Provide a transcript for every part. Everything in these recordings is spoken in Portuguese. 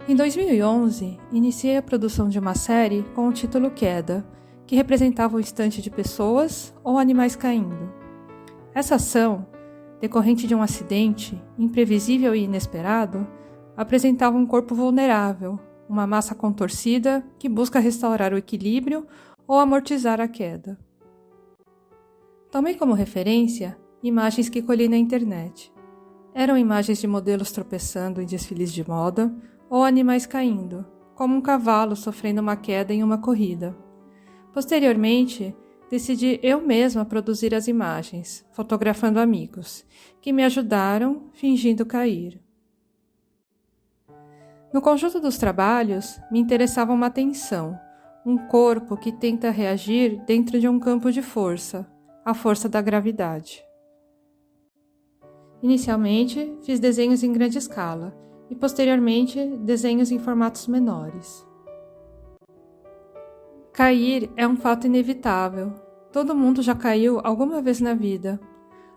Em 2011, iniciei a produção de uma série com o título Queda, que representava um instante de pessoas ou animais caindo. Essa ação, decorrente de um acidente, imprevisível e inesperado, apresentava um corpo vulnerável, uma massa contorcida que busca restaurar o equilíbrio ou amortizar a queda. Tomei como referência imagens que colhi na internet. Eram imagens de modelos tropeçando em desfiles de moda ou animais caindo, como um cavalo sofrendo uma queda em uma corrida. Posteriormente, decidi eu mesma produzir as imagens, fotografando amigos, que me ajudaram fingindo cair. No conjunto dos trabalhos, me interessava uma tensão, um corpo que tenta reagir dentro de um campo de força, a força da gravidade. Inicialmente, fiz desenhos em grande escala e, posteriormente, desenhos em formatos menores. Cair é um fato inevitável. Todo mundo já caiu alguma vez na vida.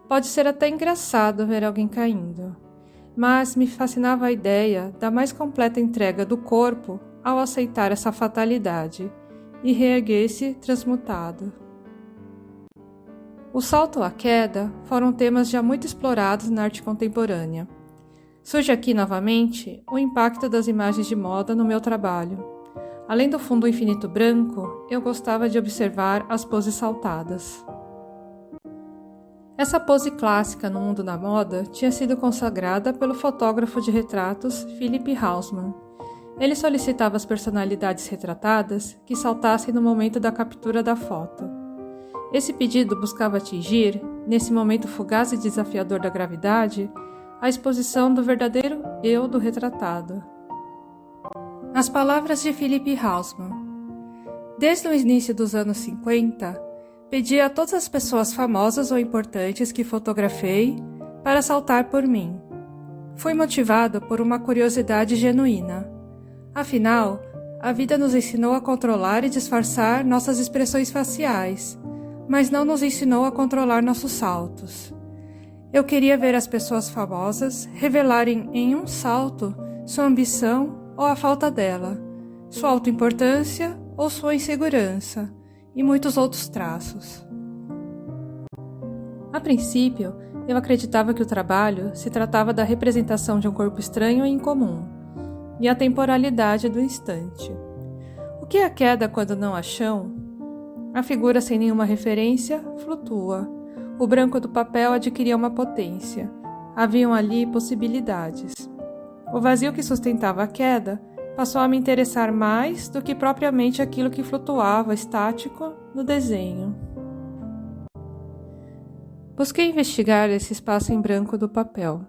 Pode ser até engraçado ver alguém caindo, mas me fascinava a ideia da mais completa entrega do corpo ao aceitar essa fatalidade e reerguer-se transmutado. O salto ou a queda foram temas já muito explorados na arte contemporânea. Surge aqui novamente o impacto das imagens de moda no meu trabalho. Além do fundo infinito branco, eu gostava de observar as poses saltadas. Essa pose clássica no mundo da moda tinha sido consagrada pelo fotógrafo de retratos Philip Haussmann. Ele solicitava às personalidades retratadas que saltassem no momento da captura da foto. Esse pedido buscava atingir, nesse momento fugaz e desafiador da gravidade, a exposição do verdadeiro eu do retratado. As palavras de Philip Haussmann. Desde o início dos anos 50, pedi a todas as pessoas famosas ou importantes que fotografei para saltar por mim. Fui motivado por uma curiosidade genuína. Afinal, a vida nos ensinou a controlar e disfarçar nossas expressões faciais, mas não nos ensinou a controlar nossos saltos. Eu queria ver as pessoas famosas revelarem em um salto sua ambição ou a falta dela, sua autoimportância ou sua insegurança, e muitos outros traços. A princípio, eu acreditava que o trabalho se tratava da representação de um corpo estranho e incomum, e a temporalidade do instante. O que é a queda quando não há chão? A figura sem nenhuma referência flutua. O branco do papel adquiria uma potência. Haviam ali possibilidades. O vazio que sustentava a queda passou a me interessar mais do que propriamente aquilo que flutuava estático no desenho. Busquei investigar esse espaço em branco do papel.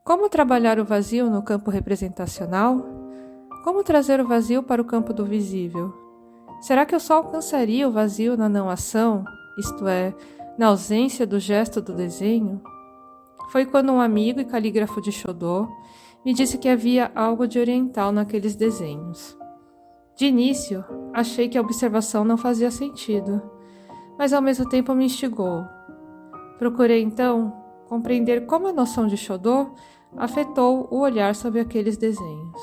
Como trabalhar o vazio no campo representacional? Como trazer o vazio para o campo do visível? Será que eu só alcançaria o vazio na não-ação, isto é, na ausência do gesto do desenho? Foi quando um amigo e calígrafo de Shodô me disse que havia algo de oriental naqueles desenhos. De início, achei que a observação não fazia sentido, mas ao mesmo tempo me instigou. Procurei então compreender como a noção de Shodô afetou o olhar sobre aqueles desenhos.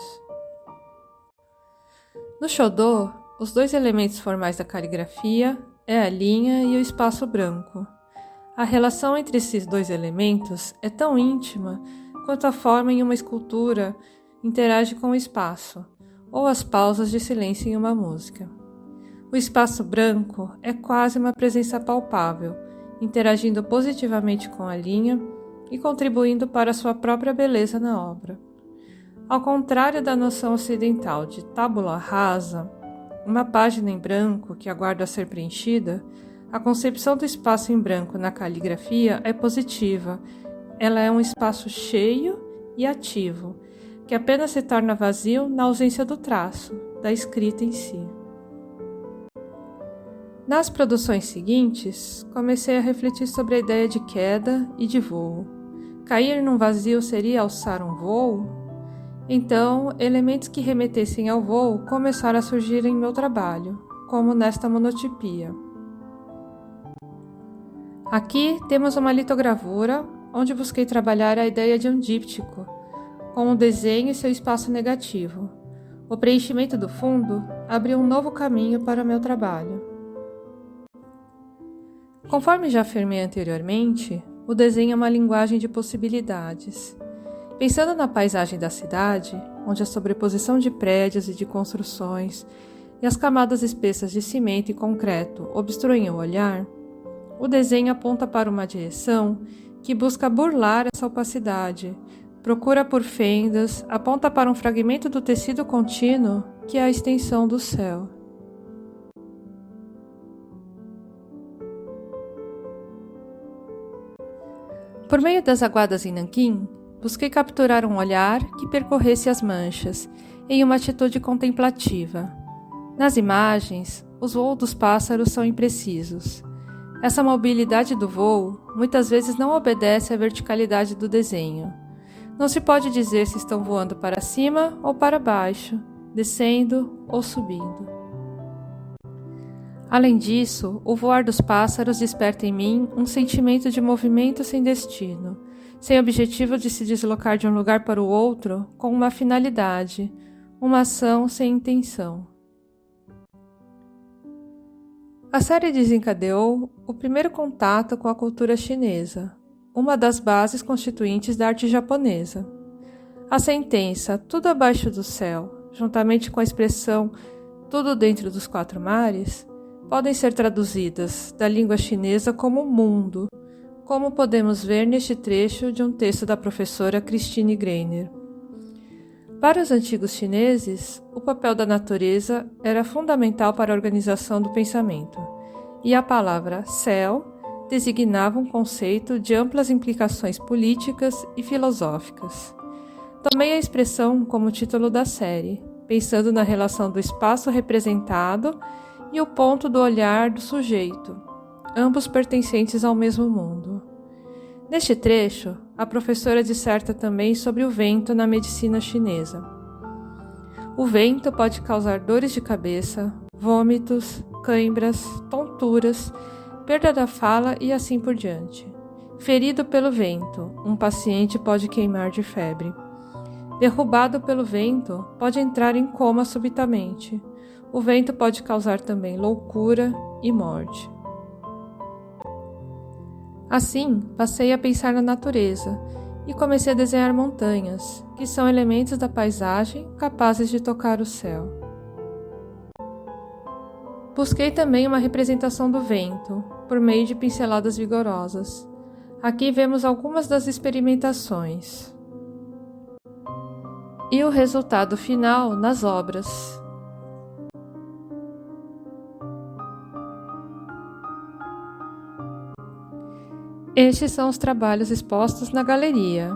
No Shodô, os dois elementos formais da caligrafia é a linha e o espaço branco. A relação entre esses dois elementos é tão íntima quanto a forma em uma escultura interage com o espaço, ou as pausas de silêncio em uma música. O espaço branco é quase uma presença palpável, interagindo positivamente com a linha e contribuindo para sua própria beleza na obra. Ao contrário da noção ocidental de tábula rasa, uma página em branco que aguarda a ser preenchida, a concepção do espaço em branco na caligrafia é positiva. Ela é um espaço cheio e ativo, que apenas se torna vazio na ausência do traço, da escrita em si. Nas produções seguintes, comecei a refletir sobre a ideia de queda e de voo. Cair num vazio seria alçar um voo? Então, elementos que remetessem ao voo começaram a surgir em meu trabalho, como nesta monotipia. Aqui temos uma litogravura onde busquei trabalhar a ideia de um díptico, com o desenho e seu espaço negativo. O preenchimento do fundo abriu um novo caminho para meu trabalho. Conforme já afirmei anteriormente, o desenho é uma linguagem de possibilidades. Pensando na paisagem da cidade, onde a sobreposição de prédios e de construções e as camadas espessas de cimento e concreto obstruem o olhar, o desenho aponta para uma direção que busca burlar essa opacidade, procura por fendas, aponta para um fragmento do tecido contínuo que é a extensão do céu. Por meio das aguadas em Nanquim, busquei capturar um olhar que percorresse as manchas, em uma atitude contemplativa. Nas imagens, os voos dos pássaros são imprecisos. Essa mobilidade do voo muitas vezes não obedece à verticalidade do desenho. Não se pode dizer se estão voando para cima ou para baixo, descendo ou subindo. Além disso, o voar dos pássaros desperta em mim um sentimento de movimento sem destino, sem objetivo de se deslocar de um lugar para o outro com uma finalidade, uma ação sem intenção. A série desencadeou o primeiro contato com a cultura chinesa, uma das bases constituintes da arte japonesa. A sentença "tudo abaixo do céu", juntamente com a expressão "tudo dentro dos quatro mares", podem ser traduzidas da língua chinesa como mundo, como podemos ver neste trecho de um texto da professora Christine Greiner. Para os antigos chineses, o papel da natureza era fundamental para a organização do pensamento, e a palavra céu designava um conceito de amplas implicações políticas e filosóficas. Tomei a expressão como título da série, pensando na relação do espaço representado e o ponto do olhar do sujeito, ambos pertencentes ao mesmo mundo. Neste trecho, a professora disserta também sobre o vento na medicina chinesa. O vento pode causar dores de cabeça, vômitos, cãibras, tonturas, perda da fala e assim por diante. Ferido pelo vento, um paciente pode queimar de febre. Derrubado pelo vento, pode entrar em coma subitamente. O vento pode causar também loucura e morte. Assim, passei a pensar na natureza e comecei a desenhar montanhas, que são elementos da paisagem capazes de tocar o céu. Busquei também uma representação do vento, por meio de pinceladas vigorosas. Aqui vemos algumas das experimentações. E o resultado final nas obras. Estes são os trabalhos expostos na galeria.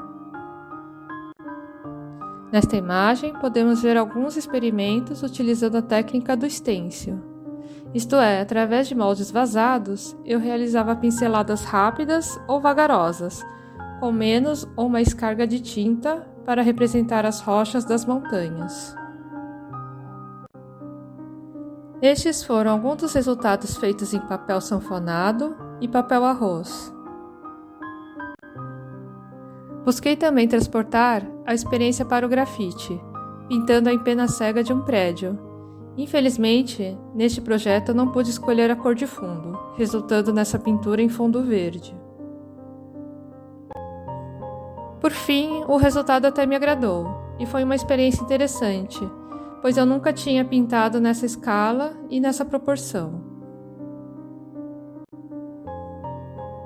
Nesta imagem, podemos ver alguns experimentos utilizando a técnica do stencil. Isto é, através de moldes vazados, eu realizava pinceladas rápidas ou vagarosas, com menos ou mais carga de tinta para representar as rochas das montanhas. Estes foram alguns dos resultados feitos em papel sanfonado e papel arroz. Busquei também transportar a experiência para o grafite, pintando a empena cega de um prédio. Infelizmente, neste projeto eu não pude escolher a cor de fundo, resultando nessa pintura em fundo verde. Por fim, o resultado até me agradou, e foi uma experiência interessante, pois eu nunca tinha pintado nessa escala e nessa proporção.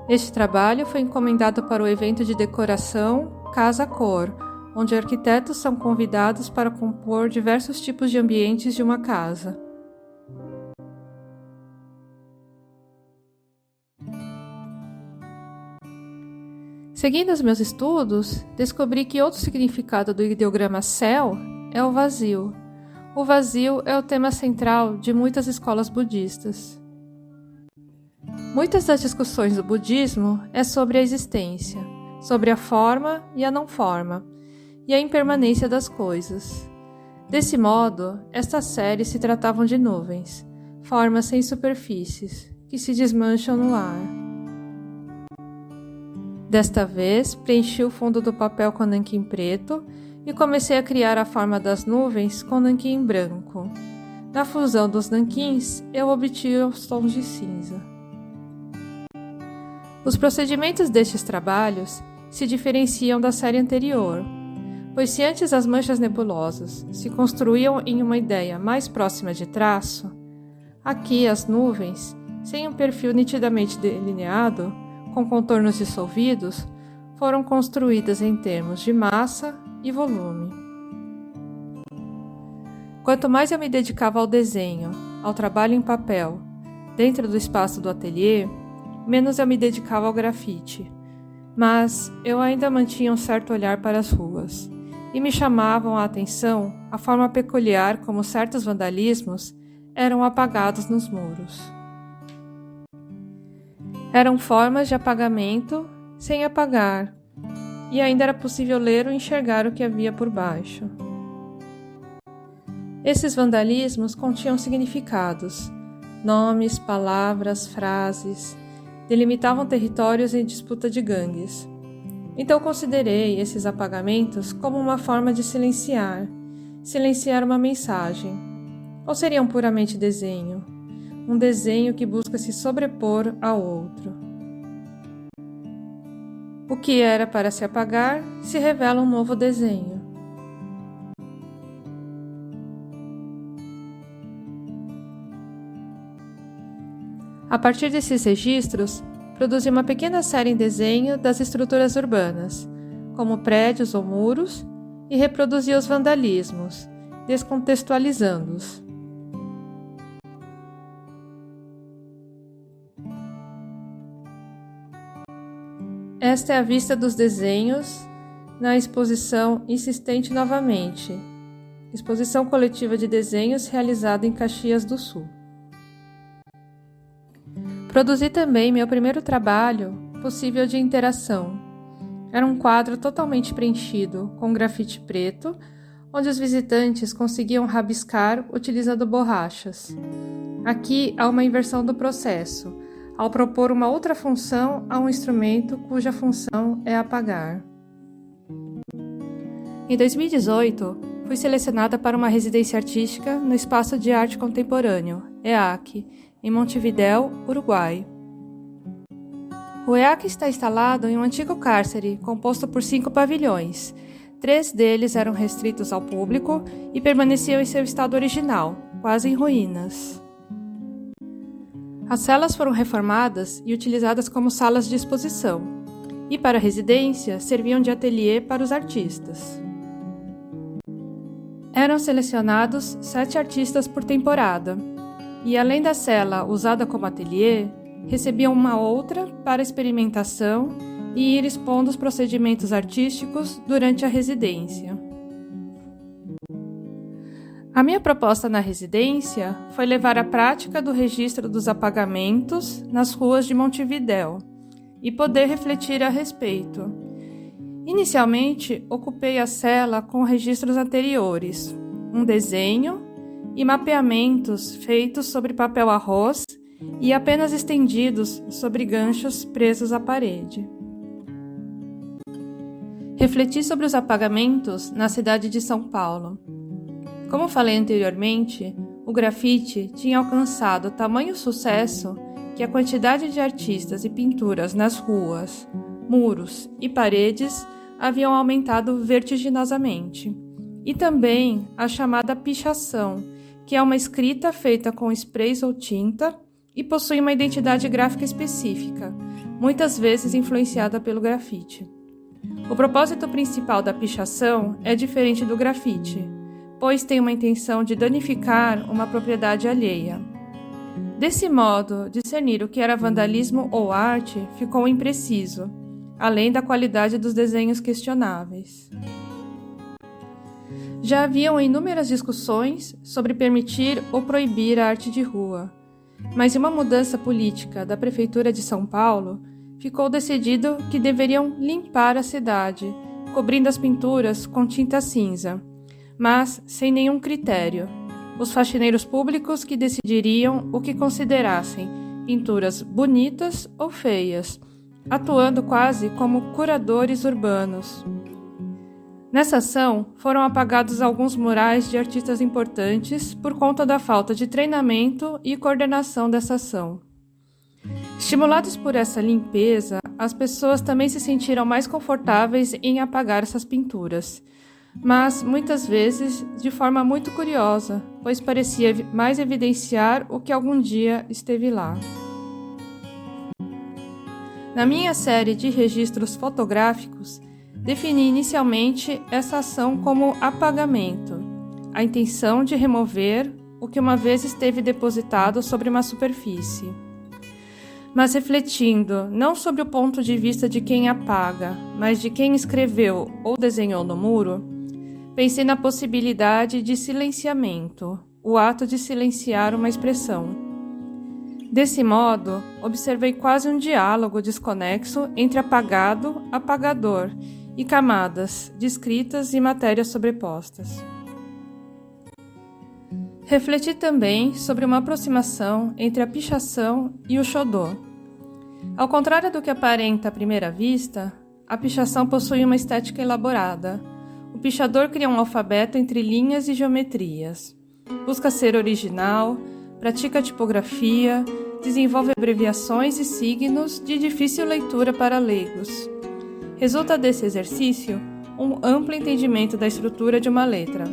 Este trabalho foi encomendado para o evento de decoração Casa Cor, onde arquitetos são convidados para compor diversos tipos de ambientes de uma casa. Seguindo os meus estudos, descobri que outro significado do ideograma céu é o vazio. O vazio é o tema central de muitas escolas budistas. Muitas das discussões do budismo é sobre a existência, sobre a forma e a não forma, e a impermanência das coisas. Desse modo, esta série se tratavam de nuvens, formas sem superfícies, que se desmancham no ar. Desta vez, preenchi o fundo do papel com nanquim preto e comecei a criar a forma das nuvens com nanquim branco. Na fusão dos nanquins, eu obtive os tons de cinza. Os procedimentos destes trabalhos se diferenciam da série anterior, pois se antes as manchas nebulosas se construíam em uma ideia mais próxima de traço, aqui as nuvens, sem um perfil nitidamente delineado, com contornos dissolvidos, foram construídas em termos de massa e volume. Quanto mais eu me dedicava ao desenho, ao trabalho em papel, dentro do espaço do ateliê, menos eu me dedicava ao grafite, mas eu ainda mantinha um certo olhar para as ruas, e me chamavam a atenção a forma peculiar como certos vandalismos eram apagados nos muros. Eram formas de apagamento sem apagar, e ainda era possível ler ou enxergar o que havia por baixo. Esses vandalismos continham significados, nomes, palavras, frases, delimitavam territórios em disputa de gangues. Então considerei esses apagamentos como uma forma de silenciar uma mensagem. Ou seriam puramente desenho? Um desenho que busca se sobrepor ao outro. O que era para se apagar se revela um novo desenho. A partir desses registros, produzi uma pequena série em desenho das estruturas urbanas, como prédios ou muros, e reproduzi os vandalismos, descontextualizando-os. Esta é a vista dos desenhos na exposição Insistente Novamente, exposição coletiva de desenhos realizada em Caxias do Sul. Produzi também meu primeiro trabalho, Possível de Interação. Era um quadro totalmente preenchido com grafite preto, onde os visitantes conseguiam rabiscar utilizando borrachas. Aqui há uma inversão do processo, ao propor uma outra função a um instrumento cuja função é apagar. Em 2018, fui selecionada para uma residência artística no Espaço de Arte Contemporâneo, EAC, em Montevidéu, Uruguai. O EAC está instalado em um antigo cárcere composto por 5 pavilhões. 3 deles eram restritos ao público e permaneciam em seu estado original, quase em ruínas. As celas foram reformadas e utilizadas como salas de exposição, e para a residência serviam de ateliê para os artistas. Eram selecionados 7 artistas por temporada, e além da cela usada como ateliê, recebiam uma outra para experimentação e ir expondo os procedimentos artísticos durante a residência. A minha proposta na residência foi levar a prática do registro dos apagamentos nas ruas de Montevidéu e poder refletir a respeito. Inicialmente, ocupei a cela com registros anteriores, um desenho e mapeamentos feitos sobre papel arroz e apenas estendidos sobre ganchos presos à parede. Refleti sobre os apagamentos na cidade de São Paulo. Como falei anteriormente, o grafite tinha alcançado tamanho sucesso que a quantidade de artistas e pinturas nas ruas, muros e paredes haviam aumentado vertiginosamente. E também a chamada pichação, que é uma escrita feita com sprays ou tinta e possui uma identidade gráfica específica, muitas vezes influenciada pelo grafite. O propósito principal da pichação é diferente do grafite, pois tem uma intenção de danificar uma propriedade alheia. Desse modo, discernir o que era vandalismo ou arte ficou impreciso, além da qualidade dos desenhos questionáveis. Já haviam inúmeras discussões sobre permitir ou proibir a arte de rua, mas em uma mudança política da Prefeitura de São Paulo, ficou decidido que deveriam limpar a cidade, cobrindo as pinturas com tinta cinza, mas sem nenhum critério. Os faxineiros públicos que decidiriam o que considerassem pinturas bonitas ou feias, atuando quase como curadores urbanos. Nessa ação, foram apagados alguns murais de artistas importantes por conta da falta de treinamento e coordenação dessa ação. Estimulados por essa limpeza, as pessoas também se sentiram mais confortáveis em apagar essas pinturas, mas muitas vezes de forma muito curiosa, pois parecia mais evidenciar o que algum dia esteve lá. Na minha série de registros fotográficos, defini inicialmente essa ação como apagamento, a intenção de remover o que uma vez esteve depositado sobre uma superfície. Mas refletindo não sobre o ponto de vista de quem apaga, mas de quem escreveu ou desenhou no muro, pensei na possibilidade de silenciamento, o ato de silenciar uma expressão. Desse modo, observei quase um diálogo desconexo entre apagado, apagador e camadas de escritas e matérias sobrepostas. Refleti também sobre uma aproximação entre a pichação e o shodô. Ao contrário do que aparenta à primeira vista, a pichação possui uma estética elaborada. O pichador cria um alfabeto entre linhas e geometrias. Busca ser original, pratica tipografia, desenvolve abreviações e signos de difícil leitura para leigos. Resulta desse exercício um amplo entendimento da estrutura de uma letra,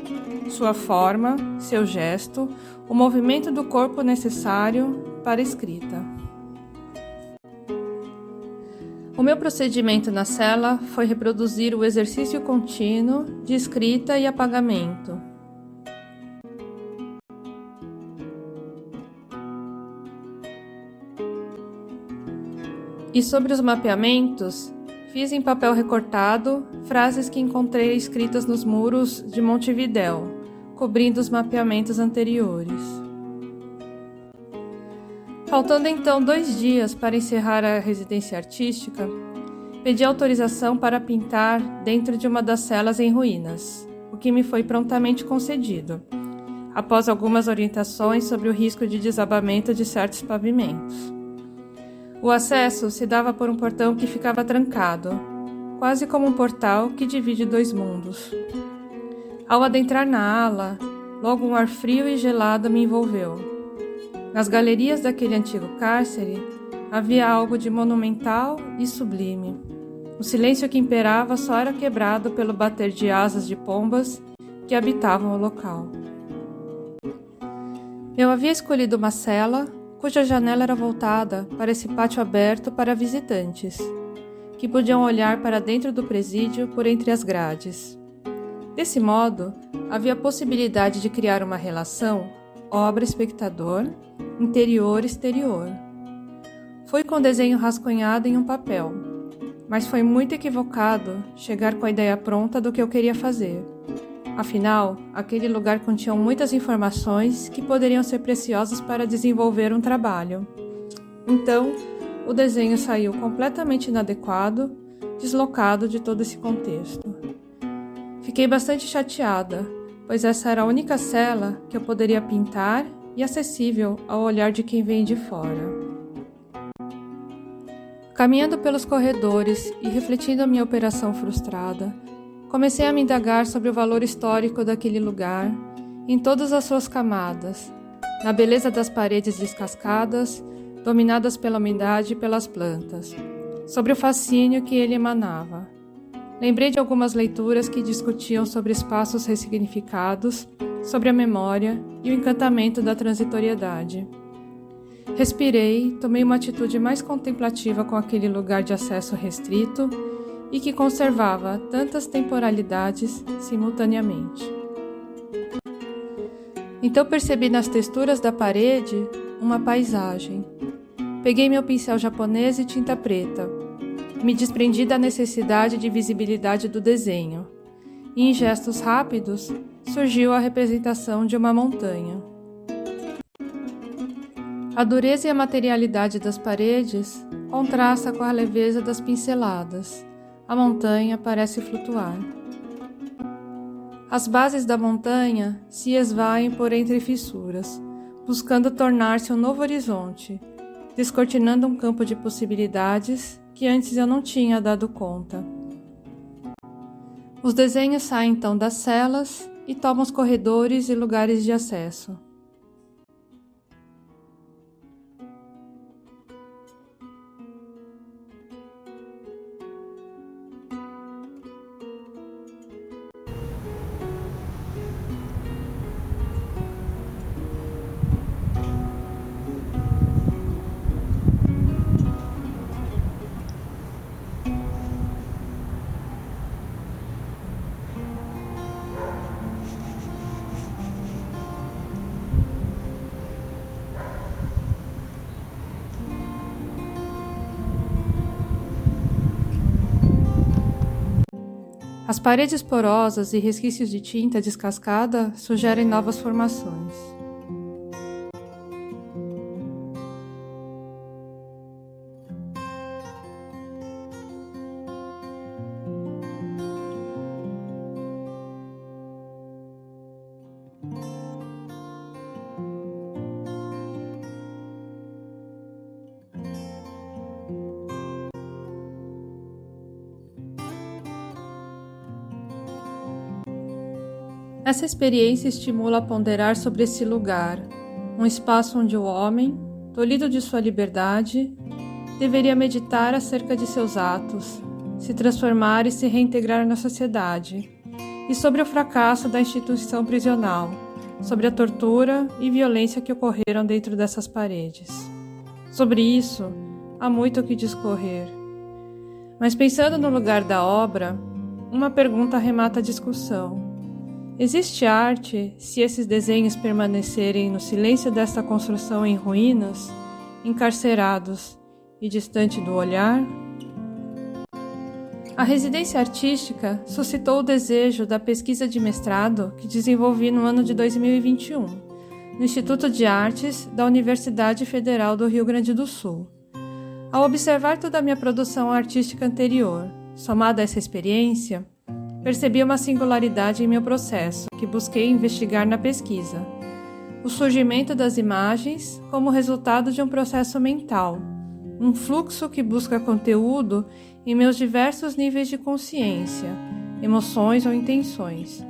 sua forma, seu gesto, o movimento do corpo necessário para a escrita. O meu procedimento na cela foi reproduzir o exercício contínuo de escrita e apagamento. E sobre os mapeamentos, fiz em papel recortado frases que encontrei escritas nos muros de Montevidéu, cobrindo os mapeamentos anteriores. Faltando então 2 dias para encerrar a residência artística, pedi autorização para pintar dentro de uma das celas em ruínas, o que me foi prontamente concedido, após algumas orientações sobre o risco de desabamento de certos pavimentos. O acesso se dava por um portão que ficava trancado, quase como um portal que divide 2 mundos. Ao adentrar na ala, logo um ar frio e gelado me envolveu. Nas galerias daquele antigo cárcere, havia algo de monumental e sublime. O silêncio que imperava só era quebrado pelo bater de asas de pombas que habitavam o local. Eu havia escolhido uma cela cuja janela era voltada para esse pátio aberto para visitantes, que podiam olhar para dentro do presídio por entre as grades. Desse modo, havia a possibilidade de criar uma relação obra-espectador, interior-exterior. Fui com o desenho rascunhado em um papel, mas foi muito equivocado chegar com a ideia pronta do que eu queria fazer. Afinal, aquele lugar continha muitas informações que poderiam ser preciosas para desenvolver um trabalho. Então, o desenho saiu completamente inadequado, deslocado de todo esse contexto. Fiquei bastante chateada, pois essa era a única cela que eu poderia pintar e acessível ao olhar de quem vem de fora. Caminhando pelos corredores e refletindo a minha operação frustrada, comecei a me indagar sobre o valor histórico daquele lugar, em todas as suas camadas, na beleza das paredes descascadas, dominadas pela umidade e pelas plantas, sobre o fascínio que ele emanava. Lembrei de algumas leituras que discutiam sobre espaços ressignificados, sobre a memória e o encantamento da transitoriedade. Respirei, tomei uma atitude mais contemplativa com aquele lugar de acesso restrito e que conservava tantas temporalidades simultaneamente. Então percebi nas texturas da parede uma paisagem. Peguei meu pincel japonês e tinta preta. Me desprendi da necessidade de visibilidade do desenho, e em gestos rápidos surgiu a representação de uma montanha. A dureza e a materialidade das paredes contrasta com a leveza das pinceladas. A montanha parece flutuar. As bases da montanha se esvaem por entre fissuras, buscando tornar-se um novo horizonte, descortinando um campo de possibilidades que antes eu não tinha dado conta. Os desenhos saem então das celas e tomam os corredores e lugares de acesso. As paredes porosas e resquícios de tinta descascada sugerem novas formações. Essa experiência estimula a ponderar sobre esse lugar, um espaço onde o homem, tolhido de sua liberdade, deveria meditar acerca de seus atos, se transformar e se reintegrar na sociedade, e sobre o fracasso da instituição prisional, sobre a tortura e violência que ocorreram dentro dessas paredes. Sobre isso, há muito o que discorrer. Mas pensando no lugar da obra, uma pergunta remata a discussão. Existe arte se esses desenhos permanecerem no silêncio desta construção em ruínas, encarcerados e distante do olhar? A residência artística suscitou o desejo da pesquisa de mestrado que desenvolvi no ano de 2021, no Instituto de Artes da Universidade Federal do Rio Grande do Sul. Ao observar toda a minha produção artística anterior, somada a essa experiência, percebi uma singularidade em meu processo que busquei investigar na pesquisa: o surgimento das imagens como resultado de um processo mental, um fluxo que busca conteúdo em meus diversos níveis de consciência, emoções ou intenções,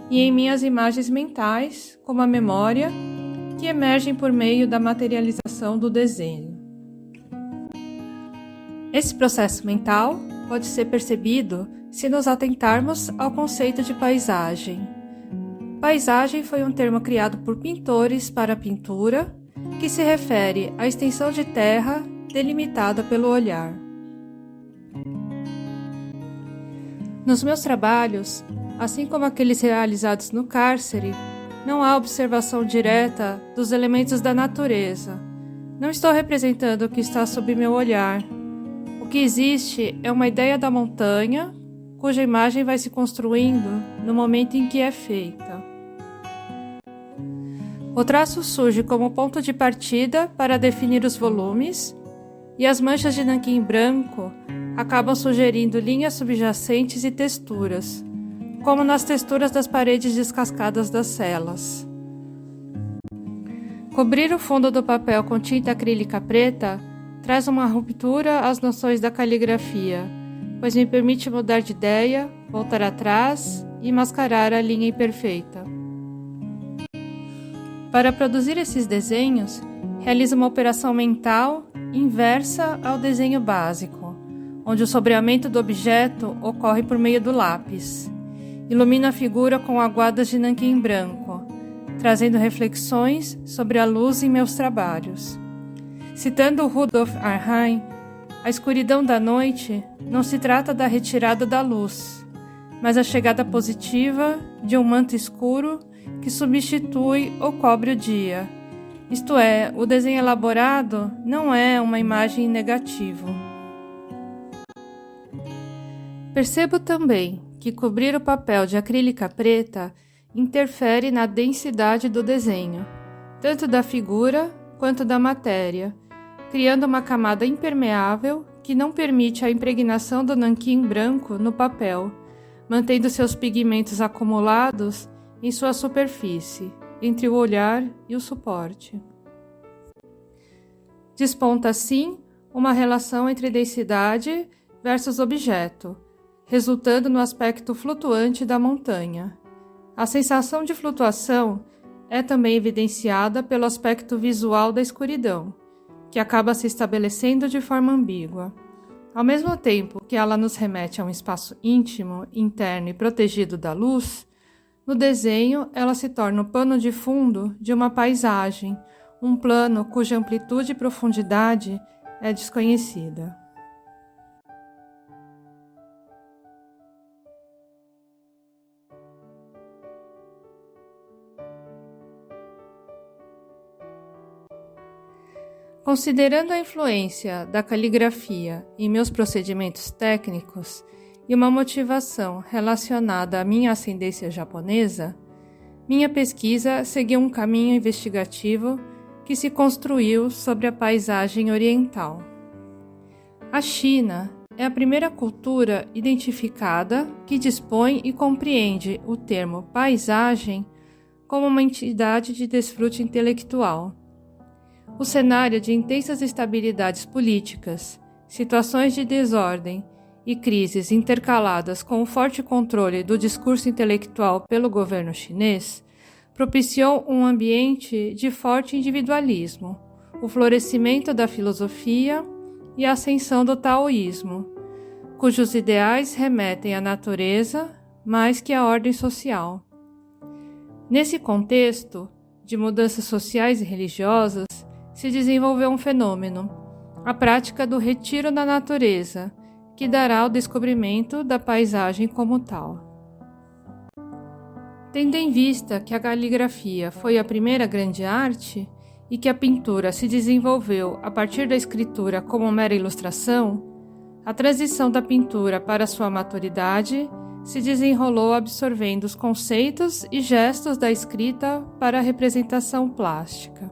e em minhas imagens mentais, como a memória, que emergem por meio da materialização do desenho. Esse processo mental pode ser percebido se nos atentarmos ao conceito de paisagem. Paisagem foi um termo criado por pintores para a pintura, que se refere à extensão de terra delimitada pelo olhar. Nos meus trabalhos, assim como aqueles realizados no cárcere, não há observação direta dos elementos da natureza. Não estou representando o que está sob meu olhar. O que existe é uma ideia da montanha, cuja imagem vai se construindo no momento em que é feita. O traço surge como ponto de partida para definir os volumes, e as manchas de nanquim branco acabam sugerindo linhas subjacentes e texturas, como nas texturas das paredes descascadas das celas. Cobrir o fundo do papel com tinta acrílica preta traz uma ruptura às noções da caligrafia, pois me permite mudar de ideia, voltar atrás e mascarar a linha imperfeita. Para produzir esses desenhos, realizo uma operação mental inversa ao desenho básico, onde o sombreamento do objeto ocorre por meio do lápis. Ilumino a figura com aguadas de nanquim branco, trazendo reflexões sobre a luz em meus trabalhos. Citando Rudolf Arnheim, a escuridão da noite não se trata da retirada da luz, mas a chegada positiva de um manto escuro que substitui ou cobre o dia. Isto é, o desenho elaborado não é uma imagem negativa. Percebo também que cobrir o papel de acrílica preta interfere na densidade do desenho, tanto da figura quanto da matéria, criando uma camada impermeável que não permite a impregnação do nanquim branco no papel, mantendo seus pigmentos acumulados em sua superfície, entre o olhar e o suporte. Desponta assim uma relação entre densidade versus objeto, resultando no aspecto flutuante da montanha. A sensação de flutuação é também evidenciada pelo aspecto visual da escuridão, que acaba se estabelecendo de forma ambígua. Ao mesmo tempo que ela nos remete a um espaço íntimo, interno e protegido da luz, no desenho ela se torna o pano de fundo de uma paisagem, um plano cuja amplitude e profundidade é desconhecida. Considerando a influência da caligrafia em meus procedimentos técnicos e uma motivação relacionada à minha ascendência japonesa, minha pesquisa seguiu um caminho investigativo que se construiu sobre a paisagem oriental. A China é a primeira cultura identificada que dispõe e compreende o termo paisagem como uma entidade de desfrute intelectual. O cenário de intensas instabilidades políticas, situações de desordem e crises intercaladas com o forte controle do discurso intelectual pelo governo chinês propiciou um ambiente de forte individualismo, o florescimento da filosofia e a ascensão do taoísmo, cujos ideais remetem à natureza mais que à ordem social. Nesse contexto de mudanças sociais e religiosas, se desenvolveu um fenômeno, a prática do retiro da natureza, que dará o descobrimento da paisagem como tal. Tendo em vista que a caligrafia foi a primeira grande arte e que a pintura se desenvolveu a partir da escritura como mera ilustração, a transição da pintura para sua maturidade se desenrolou absorvendo os conceitos e gestos da escrita para a representação plástica.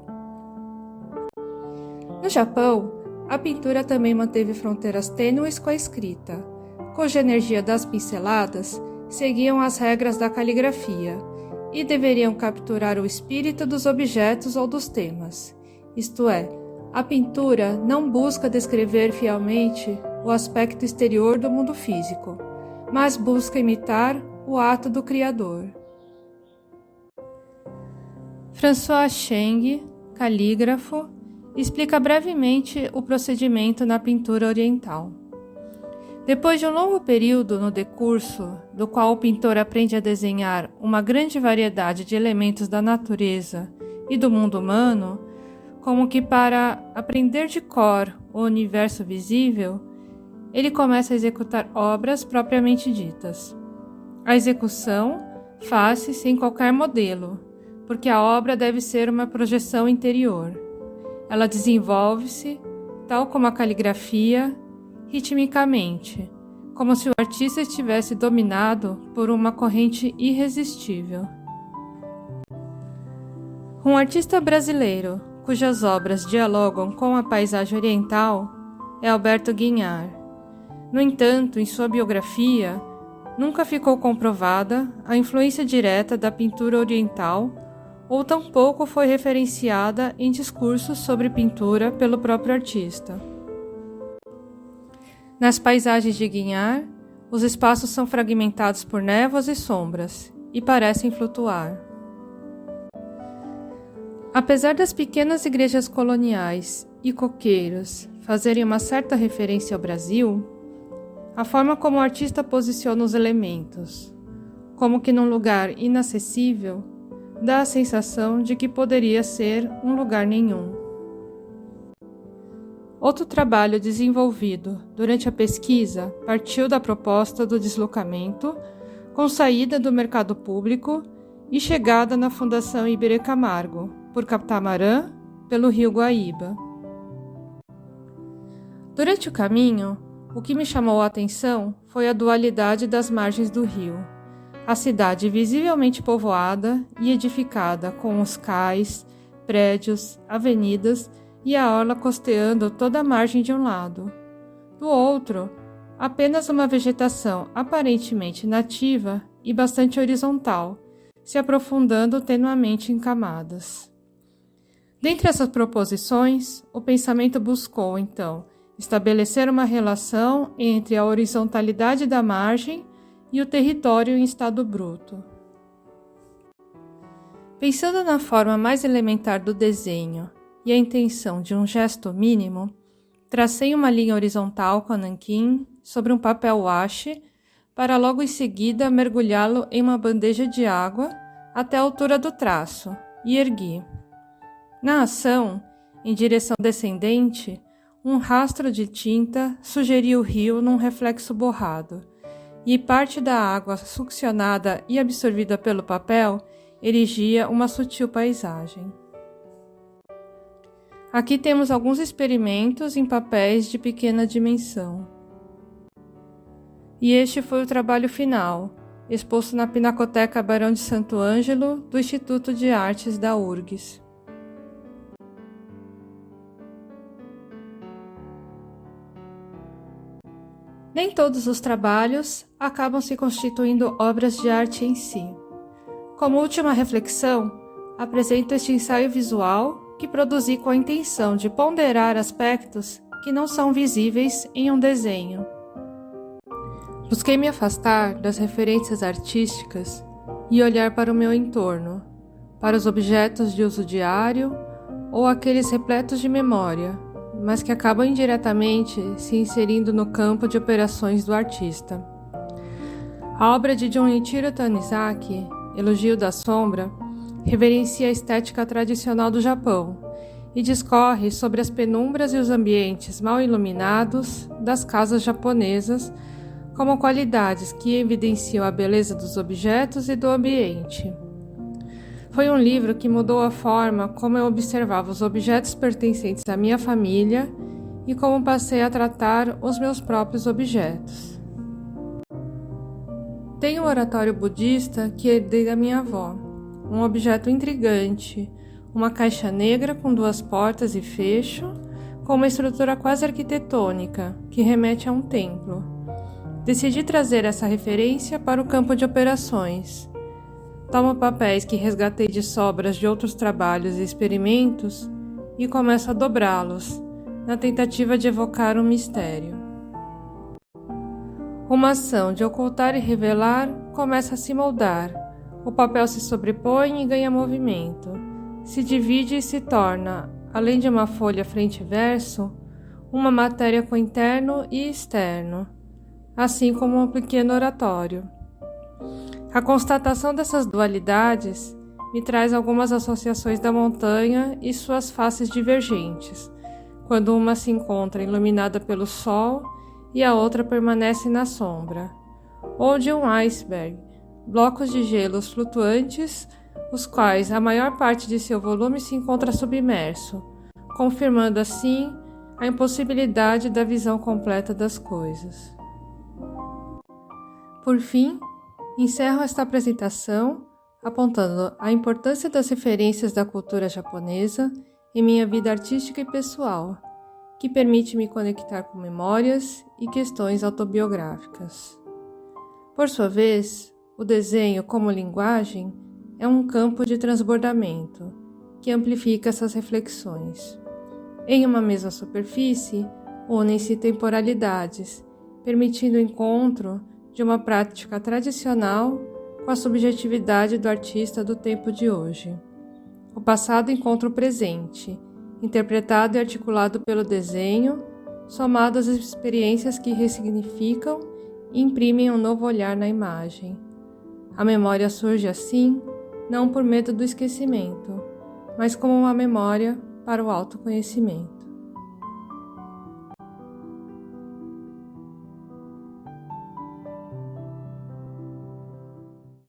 No Japão, a pintura também manteve fronteiras tênues com a escrita, cuja energia das pinceladas seguiam as regras da caligrafia e deveriam capturar o espírito dos objetos ou dos temas. Isto é, a pintura não busca descrever fielmente o aspecto exterior do mundo físico, mas busca imitar o ato do Criador. François Cheng, calígrafo, explica brevemente o procedimento na pintura oriental. Depois de um longo período no decurso, do qual o pintor aprende a desenhar uma grande variedade de elementos da natureza e do mundo humano, como que para aprender de cor o universo visível, ele começa a executar obras propriamente ditas. A execução faz-se sem qualquer modelo, porque a obra deve ser uma projeção interior. Ela desenvolve-se, tal como a caligrafia, ritmicamente, como se o artista estivesse dominado por uma corrente irresistível. Um artista brasileiro, cujas obras dialogam com a paisagem oriental, é Alberto Guignard. No entanto, em sua biografia, nunca ficou comprovada a influência direta da pintura oriental ou tampouco foi referenciada em discursos sobre pintura pelo próprio artista. Nas paisagens de Guignard, os espaços são fragmentados por névoas e sombras e parecem flutuar. Apesar das pequenas igrejas coloniais e coqueiros fazerem uma certa referência ao Brasil, a forma como o artista posiciona os elementos, como que num lugar inacessível, dá a sensação de que poderia ser um lugar nenhum. Outro trabalho desenvolvido durante a pesquisa partiu da proposta do deslocamento, com saída do mercado público e chegada na Fundação Iberê Camargo, por catamarã, pelo rio Guaíba. Durante o caminho, o que me chamou a atenção foi a dualidade das margens do rio. A cidade visivelmente povoada e edificada com os cais, prédios, avenidas e a orla costeando toda a margem de um lado. Do outro, apenas uma vegetação aparentemente nativa e bastante horizontal, se aprofundando tenuamente em camadas. Dentre essas proposições, o pensamento buscou, então, estabelecer uma relação entre a horizontalidade da margem e o território em estado bruto. Pensando na forma mais elementar do desenho e a intenção de um gesto mínimo, tracei uma linha horizontal com a nanquim sobre um papel washi para logo em seguida mergulhá-lo em uma bandeja de água até a altura do traço e ergui. Na ação, em direção descendente, um rastro de tinta sugeria o rio num reflexo borrado, e parte da água succionada e absorvida pelo papel erigia uma sutil paisagem. Aqui temos alguns experimentos em papéis de pequena dimensão. E este foi o trabalho final, exposto na Pinacoteca Barão de Santo Ângelo do Instituto de Artes da URGS. Nem todos os trabalhos acabam se constituindo obras de arte em si. Como última reflexão, apresento este ensaio visual que produzi com a intenção de ponderar aspectos que não são visíveis em um desenho. Busquei me afastar das referências artísticas e olhar para o meu entorno, para os objetos de uso diário ou aqueles repletos de memória, mas que acabam indiretamente se inserindo no campo de operações do artista. A obra de Junichiro Tanizaki, Elogio da Sombra, reverencia a estética tradicional do Japão e discorre sobre as penumbras e os ambientes mal iluminados das casas japonesas como qualidades que evidenciam a beleza dos objetos e do ambiente. Foi um livro que mudou a forma como eu observava os objetos pertencentes à minha família e como passei a tratar os meus próprios objetos. Tenho um oratório budista que herdei da minha avó, um objeto intrigante, uma caixa negra com 2 portas e fecho, com uma estrutura quase arquitetônica, que remete a um templo. Decidi trazer essa referência para o campo de operações. Tomo papéis que resgatei de sobras de outros trabalhos e experimentos e começo a dobrá-los, na tentativa de evocar um mistério. Uma ação de ocultar e revelar começa a se moldar. O papel se sobrepõe e ganha movimento. Se divide e se torna, além de uma folha frente e verso, uma matéria com interno e externo, assim como um pequeno oratório. A constatação dessas dualidades me traz algumas associações da montanha e suas faces divergentes, quando uma se encontra iluminada pelo sol e a outra permanece na sombra, ou de um iceberg, blocos de gelos flutuantes, os quais a maior parte de seu volume se encontra submerso, confirmando assim a impossibilidade da visão completa das coisas. Por fim, encerro esta apresentação apontando a importância das referências da cultura japonesa em minha vida artística e pessoal, que permite me conectar com memórias e questões autobiográficas. Por sua vez, o desenho como linguagem é um campo de transbordamento que amplifica essas reflexões. Em uma mesma superfície, unem-se temporalidades, permitindo o encontro de uma prática tradicional com a subjetividade do artista do tempo de hoje. O passado encontra o presente, interpretado e articulado pelo desenho, somado às experiências que ressignificam e imprimem um novo olhar na imagem. A memória surge assim, não por medo do esquecimento, mas como uma memória para o autoconhecimento.